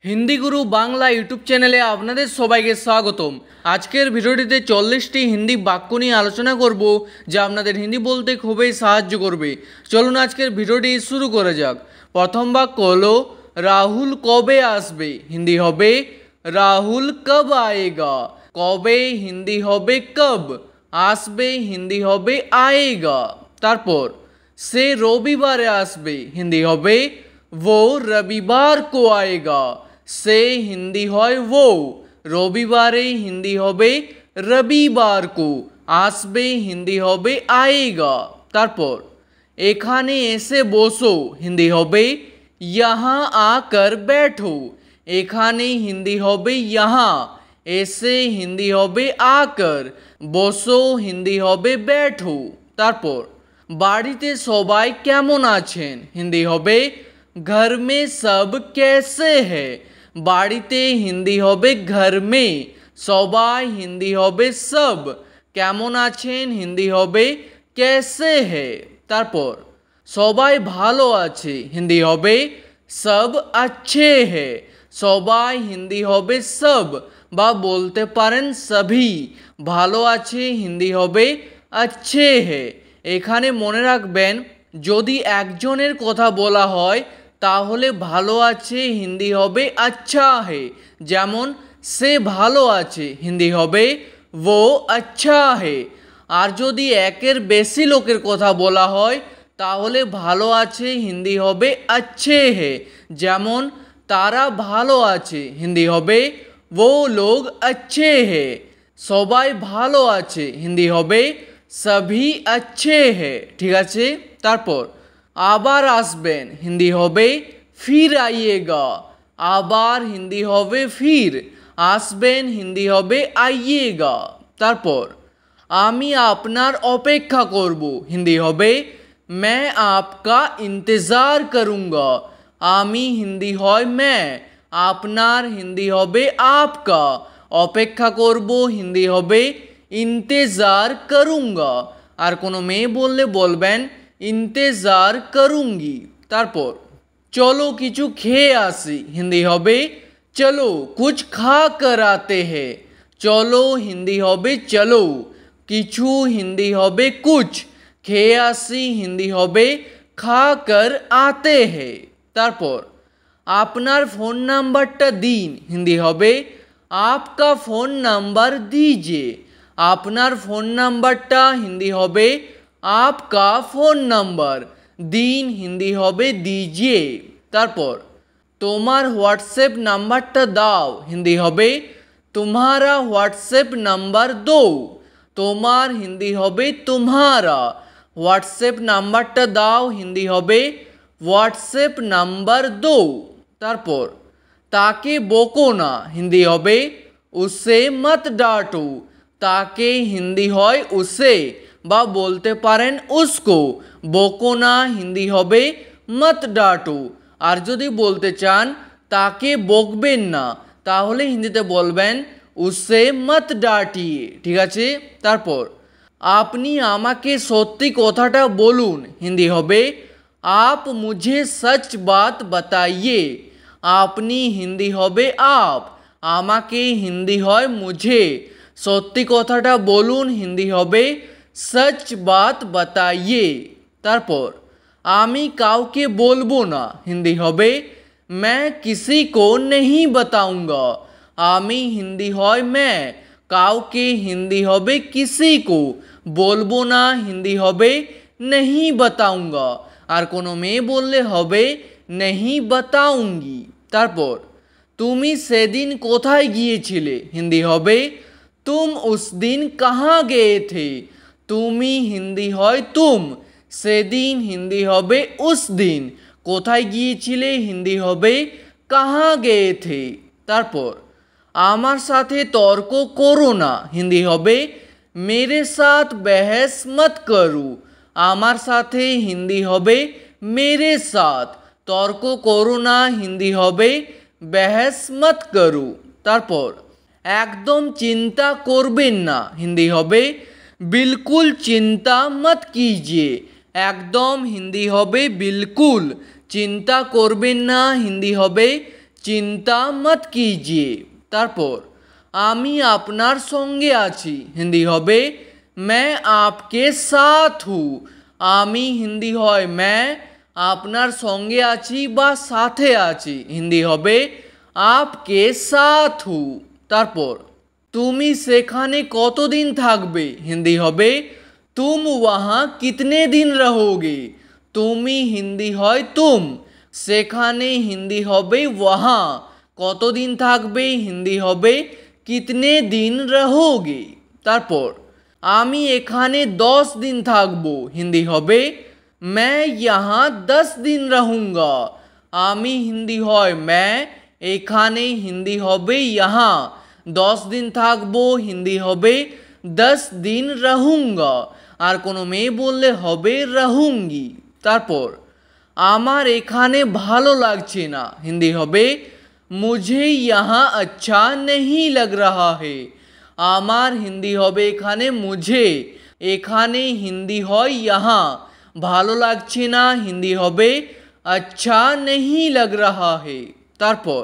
हिंदी गुरु Bangla YouTube चैनले आपनादेर सबाइके स्वागतम। आजकेर भिडियोटिते 40टी हिंदी वाक्य निये आलोचना करब जा आपनादेर हिंदी बोलते खूबई साहाज्य करबे। चलुन आजकेर भिडियोटी शुरू करा जाक। प्रथम वाक्य हलो राहुल कबे आसबे, हिंदी होबे राहुल कब आएगा। कबे हिंदी होबे कब, आसबे हिंदी होबे आएगा। तारपर से रविवारे आसबे, हिंदी होबे वो रविवार को आएगा। से हिंदी होय वो, रविवारे हिंदी होबे रविवार को, आसबे हिंदी होबे आएगा। तारपर एखाने एसे बोसो, हिंदी होबे यहाँ आकर बैठो। एखाने हिंदी होबे यहाँ, एसे हिंदी होबे आकर, बोसो हिंदी होबे बैठो। तारपर बाड़ीते सबाई केमन आछेन, हिंदी होबे घर में सब कैसे है। बाड़ीते हिंदी होबे घर में, सबाई हिंदी होबे सब, केमन आछेन हिंदी होबे कैसे है। तारपर सबाई भालो आछे, हिंदी होबे सब अच्छे है। सबाई हिंदी होबे सब बा बोलते पारेन सभी, भालो आछे हिंदी होबे अच्छे है। एखाने मने राखबेन यदि एकजनेर कथा बोला हय ताहले भालो आछे हिंदी होबे अच्छा है। जेमन से भालो आछे हिंदी होबे वो अच्छा है। और यदि एकेर बेशी लोकेर कथा बोला हय ताहले भालो आछे हिंदी होबे अच्छे है। जेमन तारा भालो आछे, हिंदी होबे वो लोग अच्छे है। सबाई भालो आछे, हिंदी होबे सभी अच्छे है। ठीक आछे। तारपर आबार आसबेन, हिंदी होबे फिर आइएगा। आबार हिंदी होबे फिर, आसबेन हिंदी होबे आइएगा। तारपर आमी आपनार अपेक्षा करबो, हिंदी होबे मैं आपका इंतजार करूँगा। आमी हिंदी होय मैं, आपनार हिंदी होबे आपका, अपेक्षा करबो हिंदी होबे इंतजार करूँगा। और कोनो मेये बोलले बोलबेन इंतजार करूँगी। तारपर चलो किछु खेये आसि, हिंदी होबे चलो कुछ खा कर आते हैं। चलो हिंदी होबे चलो, किछु हिंदी होबे कुछ, खेये आसि हिंदी होबे खा कर आते हैं। तारपर आपनार फोन नम्बरटा दिन, हिंदी होबे आपका फोन नम्बर दीजिए। आपनार फोन नम्बरटा हिंदी होबे आपका फोन नम्बर, दिन हिंदी होबे दीजिए। तारपर तोमार व्हाट्सएप नम्बरटा दाओ, हिंदी होबे तुम्हारा व्हाट्सएप नम्बर दो। तोमार हिंदी होबे तुम्हारा, व्हाट्सएप नम्बरटा दाओ हिंदी होबे व्हाट्सएप नम्बर दो। तारपर ताके बोको ना, हिंदी होबे उसे मत डांटो। ताके हिंदी होय उसे बा बोलते पारेन उसको, बोको ना हिंदी होबे मत डांटो। और यदि बोलते चान ताके बोकबेन ना ताहले हिंदीते बोलबेन उसे मत डांटिए। ठीक आछे। तारपर आपनी आमाके सत्यि कथाटा बोलुन, हिंदी होबे आप मुझे सच बात बताइए। आपनी हिंदी होबे आप, आमाके हिंदी होय मुझे, सत्यि कथाटा बोलुन हिंदी होबे सच बात बताइए। तारपर आमी काउके बोलबो ना, हिंदी होबे मैं किसी को नहीं बताऊंगा। आमी हिंदी होय मैं, काउके हिंदी होबे किसी को, बोलबो ना हिंदी होबे नहीं बताऊंगा। और कोनो मेये बोलले होबे नहीं बताऊंगी। तारपर तुमी सेदिन कोथाय गियेछिले, हिंदी होबे तुम उस दिन कहाँ गए थे। तुमी हिंदी होय तुम, सेदिन हिंदी होबे उस दिन, कोथाय गियेछिले हिंदी होबे कहाँ गए थे। तारपर आमार साथे तर्क करो ना, हिंदी होबे मेरे साथ बहस मत करो। आमार साथे हिंदी होबे मेरे साथ, तर्क करो ना हिंदी होबे बहस मत करो। तारपर एकदम चिंता करबेन ना, हिंदी होबे बिल्कुल चिंता मत कीजिए। एकदम हिंदी होबे बिल्कुल, चिंता करबेन ना हिंदी होबे चिंता मत कीजिए। तारपर आमी आपनार संगे आछि हिंदी होबे मैं आपके साथ हूँ। आमी हिंदी हय मैं आपनार संगे आछि बा साथे आछि हिंदी होबे आपके साथ हूँ। तारपर तुमी सेखाने कतदिन थाकबे हिंदी होबे तुम वहाँ कितने दिन रहोगे। तुमी हिंदी हय तुम, सेखाने हिंदी होबे वहाँ, कतदिन थाकबे हिंदी होबे कितने दिन रहोगे। तारपर आमी एखाने 10 दिन थाकबो हिंदी होबे मैं यहाँ 10 दिन रहूँगा। आमी हिंदी हय मैं, एखाने हिंदी होबे यहाँ, 10 दिन थाकबो हिंदी होबे 10 दिन रहूँगा। আর কোনো মেয়ে বললে হবে रहूँगी। তারপর আমার এখানে ভালো লাগছে না হিন্দি হবে मुझे यहाँ अच्छा नहीं लग रहा है। আমার হিন্দি হবে এখানে मुझे, এখানে হিন্দি হয় यहाँ, ভালো লাগছে না হিন্দি হবে अच्छा नहीं लग रहा है। তারপর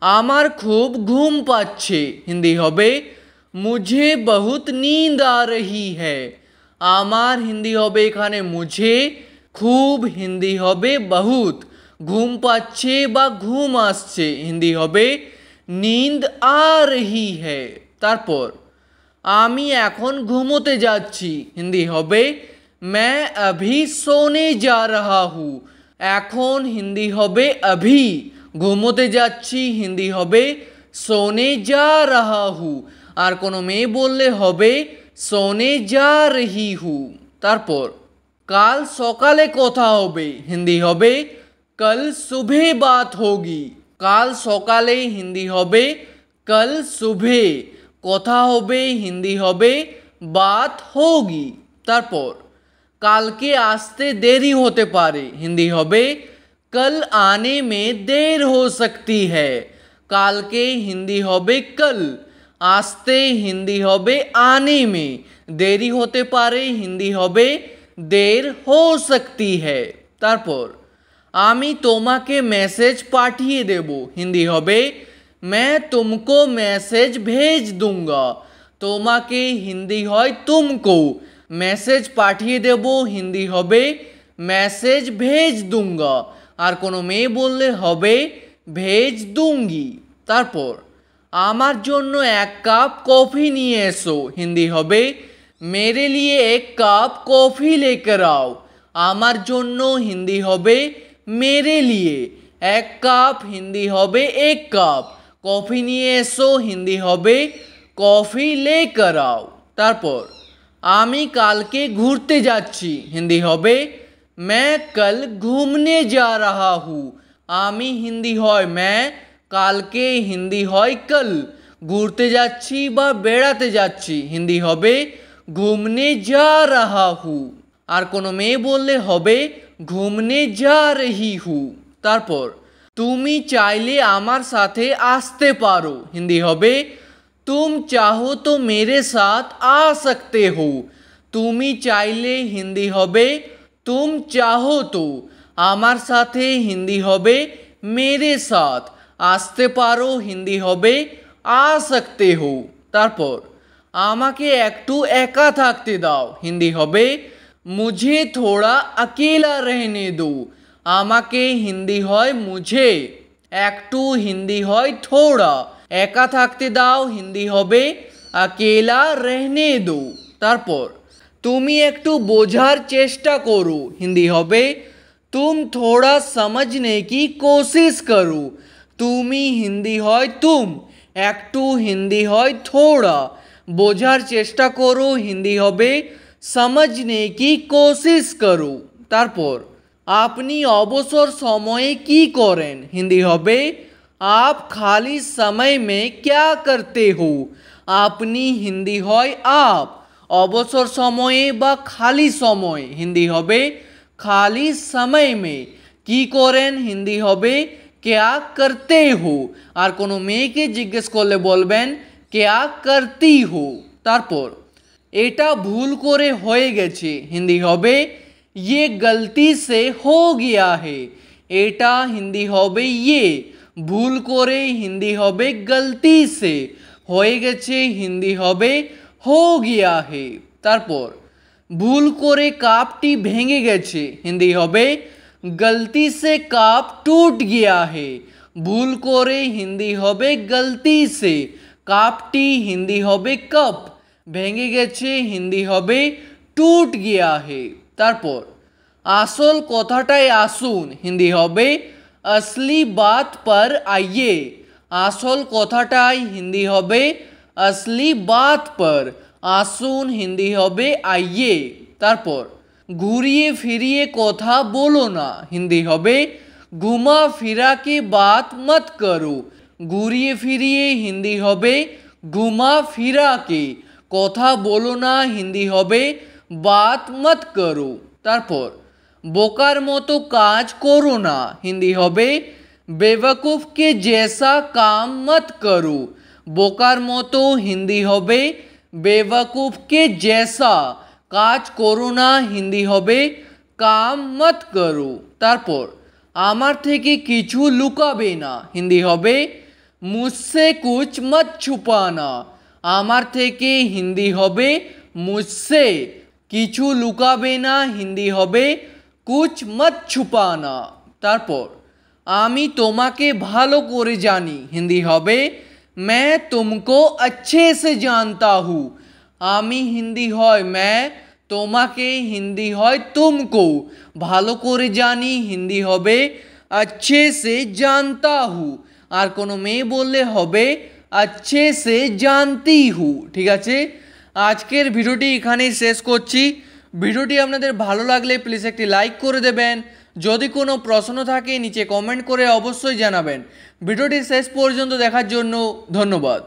আমার খুব ঘুম পাচ্ছে হিন্দি হবে मुझे बहुत नींद आ रही है। आमार हिंदी होबे एखाने मुझे, खूब हिंदी होबे बहुत, घूम पाच्छे बा घूम आसछे हिंदी होबे नींद आ रही है। तारपर आमी एखन घुमोते जाच्छी हिंदी होबे मैं अभी सोने जा रहा हूँ। एखन हिंदी होबे अभी, घुमोते जाच्छी हिंदी होबे सोने जा रहा हूँ। और कोनो मेये बोलले होबे सोने जा रही हूँ। तारपर काल सकाले कथा होबे हिंदी होबे कल सुबह बात होगी। काल सकाले हिंदी होबे कल सुबह, कथा होबे हिंदी होबे बात होगी। तारपर काल के आसते देरी होते पारे हिंदी होबे कल आने में देर हो सकती है। काल के हिंदी होबे कल, आसते हिंदी होबे आने में, देरी होते पारे हिंदी होबे देर हो सकती है। तारपर आमी तोमाके मैसेज पाठिए देबो हिंदी होबे मैं तुमको मैसेज भेज दूंगा। तोमाके हिंदी हय तुमको, मैसेज पाठिए देबो हिंदी होबे मैसेज भेज दूंगा। और कोनो मेये बोलले होबे भेज दूंगी। तारपर आमार जोन्नो एक कप कॉफ़ी निये एसो हिंदी होबे मेरे लिए एक कप कॉफ़ी लेकर आओ। आमार जोन्नो हिंदी होबे मेरे लिए, एक कप हिंदी होबे एक कप, कॉफ़ी निये एसो हिंदी होबे कॉफ़ी लेकर आओ। तारपर आमी कालके घुरते जाच्छी हिंदी होबे मैं कल घूमने जा रहा हूँ। आमी हिंदी हय मैं, कालके हिंदी हय कल, घुरते जाच्छी बा बेड़ाते जाच्छी हिंदी होबे घूमने जा रहा हूँ। और कोनो मेये बोलले होबे घूमने जा रही हूँ। तारपर तुमी चाइले आमार साथे आसते पारो हिंदी होबे तुम चाहो तो मेरे साथ आ सकते हो। तुमी चाइले हिंदी होबे तुम चाहो तो, आमार साथे हिंदी होबे मेरे साथ, आसते पारो हिंदी होबे आ सकते हो। तारपर आमाके एकटू एका थाकते दाओ हिंदी होबे मुझे थोड़ा अकेला रहने दो। आमाके हिंदी हय मुझे, एकटू हिंदी हय थोड़ा, एका थाकते दाओ हिंदी होबे अकेला रहने दो। तारपर तुमी एकटू बोझार चेष्टा करो हिंदी होबे तुम थोड़ा समझने की कोशिश करो। तुमी हिंदी हय तुम, एकटू हिंदी हय थोड़ा, बोझार चेष्टा करो हिंदी होबे समझने की कोशिश करो। तारपर आपनी अवसर समय की करें हिंदी होबे आप खाली समय में क्या करते हो। आपनी हिंदी हय आप, अवसर समय बा खाली समय हिंदी होबे खाली समय में, की करें हिंदी होबे क्या करते हो। और कोनो मेयेके जिज्ञेस करले बोलबेन क्या करती हो। तारपर एटा भूल करे होये गेछे हिंदी होबे ये गलती से हो गया है। एटा हिंदी होबे ये ভুল করে হিন্দি হবে গলতি সে, হয়ে গেছে হিন্দি হবে হো গিয়া হে। তারপর ভুল করে কাপটি ভেঙে গেছে, হিন্দি হবে গলতি সে কাপ টুট গিয়া হে। ভুল করে হিন্দি হবে গলতি সে, কাপটি হিন্দি হবে কাপ, ভেঙে গেছে হিন্দি হবে টুট গিয়া হে। তারপর আসল কথাটায় আসুন, হিন্দি হবে असली बात पर आइए। আসল কথাটাই হিন্দি হবে असली बात पर, আসুন হিন্দি হবে आइए। তারপর ঘুরিয়ে ফিরিয়ে কথা বলো না, হিন্দি হবে ঘুমা ফিরা के बात मत करो। ঘুরিয়ে ফিরিয়ে হিন্দি হবে ঘুমা ফিরা के, কথা বলো না হিন্দি হবে बात मत करो। তারপর বোকার মতো কাজ করো না, হিন্দি হবে বেवकूफ के जैसा काम मत करो। বোকার মতো হিন্দি হবে বেवकूफ के जैसा, কাজ করো না হিন্দি হবে কাম মত করো। তারপর আমার থেকে কিছু লুকাবে না, হিন্দি হবে মুঝসে কুছ মত ছুপানা। আমার থেকে হিন্দি হবে মুঝসে, কিছু লুকাবে না হিন্দি হবে কুছ মত ছুপানা। তারপর আমি তোমাকে ভালো করে জানি, হিন্দি হবে मैं तुमको अच्छे से जानता हूँ। আমি হিন্দি হয় मैं, তোমাকে হিন্দি হয় तुमको, ভালো করে জানি হিন্দি হবে अच्छे से जानता हूँ। আর কোনো মেয়ে বললে হবে अच्छे से जानती हूँ। ঠিক আছে, আজকের ভিডিওটি এখানেই শেষ করছি। ভিডিওটি আপনাদের ভালো লাগলে প্লিজ একটি লাইক করে দেবেন। যদি কোনো প্রশ্ন থাকে নিচে কমেন্ট করে অবশ্যই জানাবেন। ভিডিওটি শেষ পর্যন্ত দেখার জন্য ধন্যবাদ।